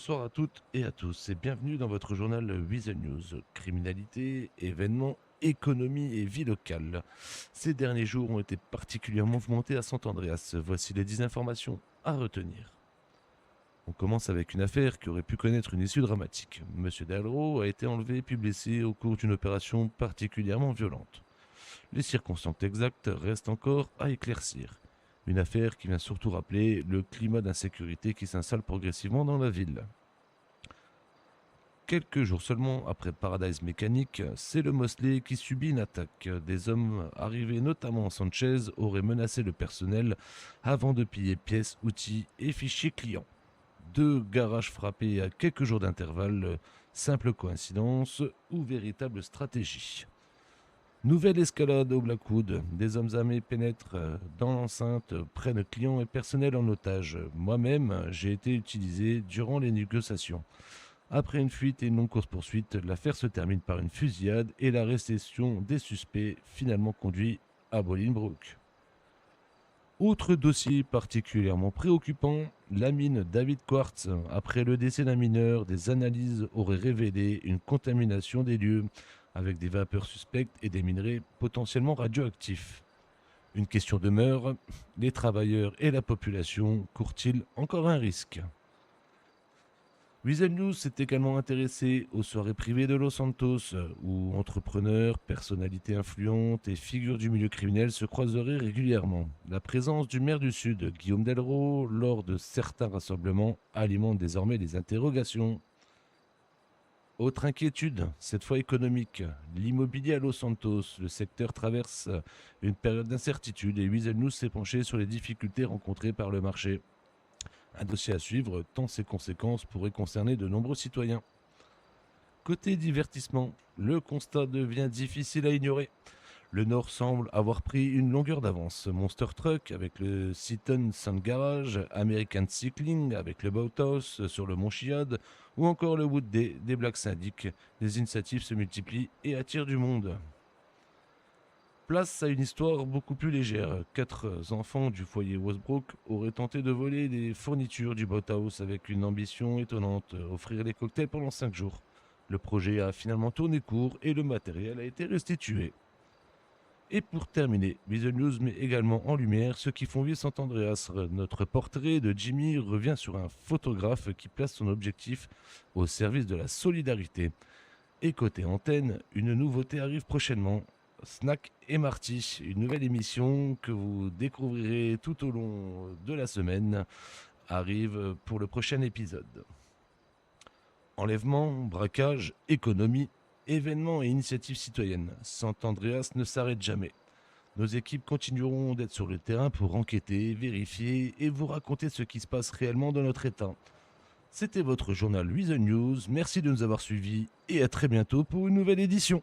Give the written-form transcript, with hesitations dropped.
bonsoir à toutes et à tous et bienvenue dans votre journal Weasel News. Criminalité, événements, économie et vie locale. Ces derniers jours ont été particulièrement mouvementés à Sant-Andreas. Voici les 10 informations à retenir. On commence avec une affaire qui aurait pu connaître une issue dramatique. Monsieur Delro a été enlevé puis blessé au cours d'une opération particulièrement violente. Les circonstances exactes restent encore à éclaircir. Une affaire qui vient surtout rappeler le climat d'insécurité qui s'installe progressivement dans la ville. Quelques jours seulement après Paradise Mécanique, c'est le Mosley qui subit une attaque. Des hommes arrivés notamment en Sanchez auraient menacé le personnel avant de piller pièces, outils et fichiers clients. 2 garages frappés à quelques jours d'intervalle, simple coïncidence ou véritable stratégie. Nouvelle escalade au Blackwood. Des hommes armés pénètrent dans l'enceinte, prennent clients et personnel en otage. Moi-même, j'ai été utilisé durant les négociations. Après une fuite et une longue course-poursuite, l'affaire se termine par une fusillade et l'arrestation des suspects finalement conduit à Bolingbroke. Autre dossier particulièrement préoccupant, la mine David Quartz. Après le décès d'un mineur, des analyses auraient révélé une contamination des lieux avec des vapeurs suspectes et des minerais potentiellement radioactifs. Une question demeure, les travailleurs et la population courent-ils encore un risque ? Weasel News s'est également intéressé aux soirées privées de Los Santos, où entrepreneurs, personnalités influentes et figures du milieu criminel se croiseraient régulièrement. La présence du maire du Sud, Guillaume Delro, lors de certains rassemblements alimente désormais les interrogations. Autre inquiétude, cette fois économique. L'immobilier à Los Santos, le secteur traverse une période d'incertitude et Weasel News s'est penché sur les difficultés rencontrées par le marché. Un dossier à suivre, tant ses conséquences pourraient concerner de nombreux citoyens. Côté divertissement, le constat devient difficile à ignorer. Le Nord semble avoir pris une longueur d'avance. Monster Truck avec le Seaton Sound Garage, American Cycling avec le Boathouse sur le Mont Chiad, ou encore le Wood Day des Black Syndic. Les initiatives se multiplient et attirent du monde. Place à une histoire beaucoup plus légère. 4 enfants du foyer Westbrook auraient tenté de voler des fournitures du Boathouse avec une ambition étonnante, offrir des cocktails pendant 5 jours. Le projet a finalement tourné court et le matériel a été restitué. Et pour terminer, Weasel News met également en lumière ceux qui font vivre Sant-Andreas. Notre portrait de Jimmy revient sur un photographe qui place son objectif au service de la solidarité. Et côté antenne, une nouveauté arrive prochainement. Snack et Marty, une nouvelle émission que vous découvrirez tout au long de la semaine, arrive pour le prochain épisode. Enlèvement, braquage, économie, événements et initiatives citoyennes. Sant-Andreas ne s'arrête jamais. Nos équipes continueront d'être sur le terrain pour enquêter, vérifier et vous raconter ce qui se passe réellement dans notre État. C'était votre journal Weasel News, merci de nous avoir suivis et à très bientôt pour une nouvelle édition.